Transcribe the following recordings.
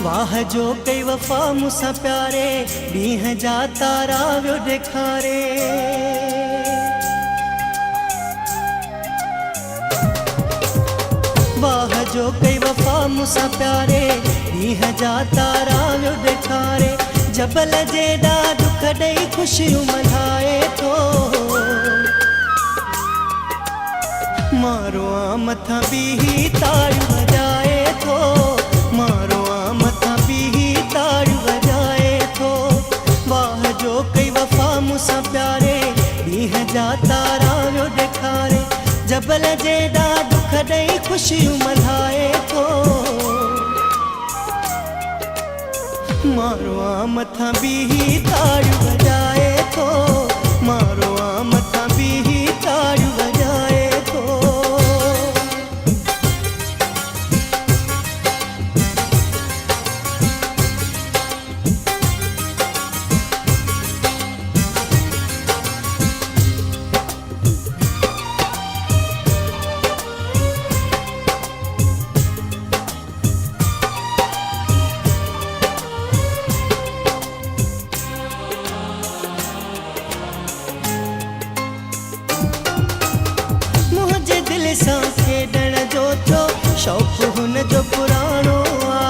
वाह जो कई वफ़ा मूंसां प्यारे ॾींहं जा तारा वियो ॾेखारे। वाह जो कई वफ़ा मूंसां प्यारे ॾींहं जा तारा वियो ॾेखारे। जबल जेॾा दुख ॾेई ख़ुशियूं मल्हाए थो, मारो आ मथां बीही ताड़ियूं वॼाए थो, मारो आ मथां बीही ताड़ियूं वॼाए थो। वाह जो कई वफ़ा मूंसां प्यारे ॾींहं जा तारा वियो ॾेखारे। जबल जेॾा दुख ॾेई ख़ुशियूं मल्हाए थो, मारो आ मथां बीही ताड़ियूं वॼाए थो, मारो आ मथां बीही ताड़ियूं वॼाए थो। दिल सां खेॾण जो थियो शौक़ु हुन जो पुराणो आ।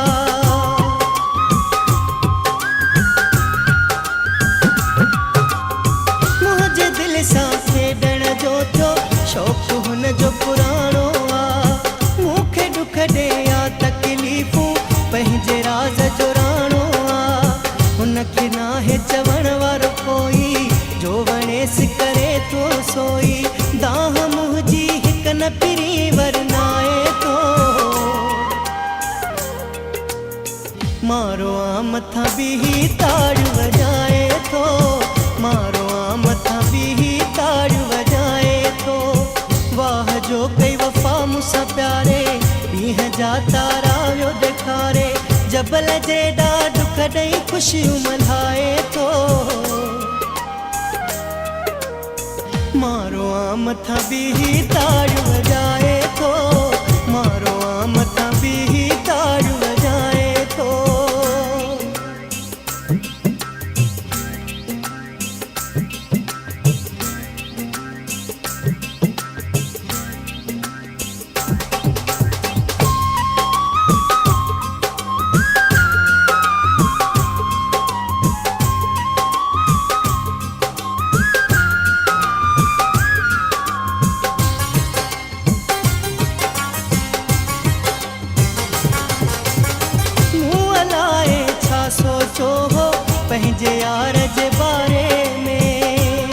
मुंहिंजे दिल सां खेॾण जो थियो शौक़ु हुन जो पुराणो आ। मूंखे दुख ॾे या तकलीफ़ूं पंहिंजे राज़ जो राणो आ। हुनखे नाहे चवण वारो कोई, जो वणेसि करे थो सोई। दाह मुंहिंजी न पिरी वरनाए थो, मारो आ मथां बीही ताड़ियूं वॼाए थो, मारो आ मथां बीही ताड़ियूं वॼाए थो। वाह जो कई वफ़ा मूंसां प्यारे ॾींहं जा तारा वियो ॾेखारे। जबल जेॾा दुख ॾेई ख़ुशियूं मल्हाए थो, मारो आ मथां बीही ताड़ियूं वॼाए थो, मारो आ मथां बीही ताड़ियूं वॼाए थो। सोचो हो पंहिंजे यार जे बारे में,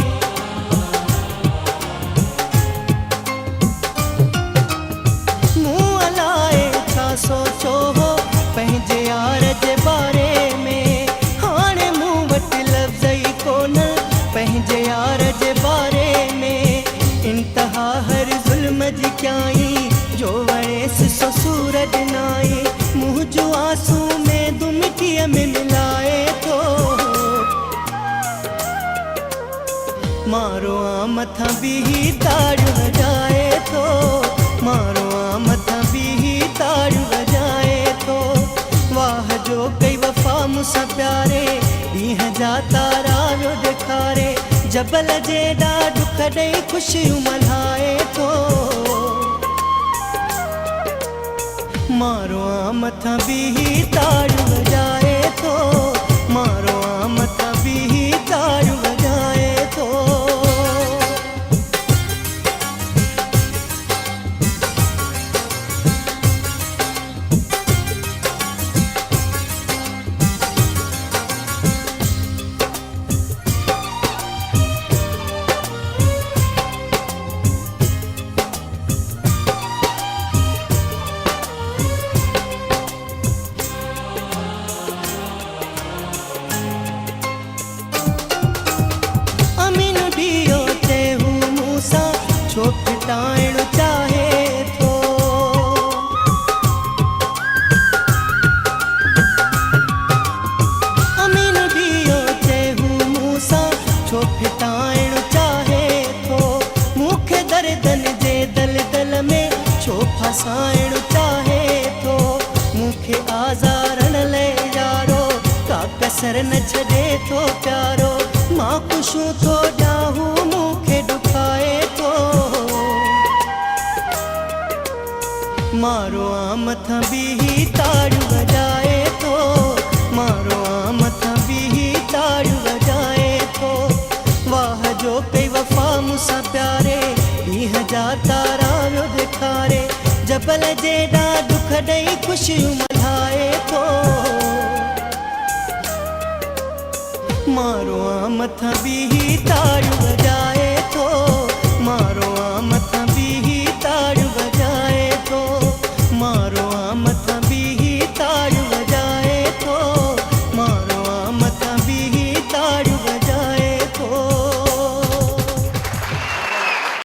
मूं अलाए छा सोचो हो पंहिंजे यार जे बारे में। हाणे मूं वटि लफ़्ज़ ई कोन पंहिंजे यार जे बारे में। इंतहा हर ज़ुल्म जी कयाई, जो वणेसि सो सूर ॾिनाई। मुंहुं जो आंसू में तूं मिटीअ में मिलाए थो, मारो आ मथां बीही ताड़ियूं वॼाए थो, मारो आ मथां बीही ताड़ियूं वॼाए थो। वाह जो कई वफ़ा मूंसां प्यारे ॾींहं जा तारा वियो ॾेखारे। जबल जेॾा दुख ॾेई ख़ुशियूं मल्हाए थो, मारो आ मथां बीही ताड़ियूं वॼाए थो, मारो आ मथां बीही ताड़ियूं वॼाए थो। छो फिटाइण चाहे थो, अमीन ॾियो चहू मूंसां छो फिटाइण चाहे थो। मूंखे दर्दन जे दलदल में छो फसाइण चाहे थो। मूंखे आज़ारण लाइ असर न छॾे थो प्यारो मां ख़ुशूं थो ॼाहूं मूंखे ॾुखाए थो मारो आ मथां बीही ताड़ियूं वॼाए थो मारो आ मथां बीही ताड़ियूं वॼाए थो वाह जो कई वफ़ा मूंसां प्यारे ॾींहं जा तारा वियो ॾेखारे जबल जेॾा दुख ॾेई ख़ुशियूं मल्हाए थो मारो आ मथां बीही ताड़ियूं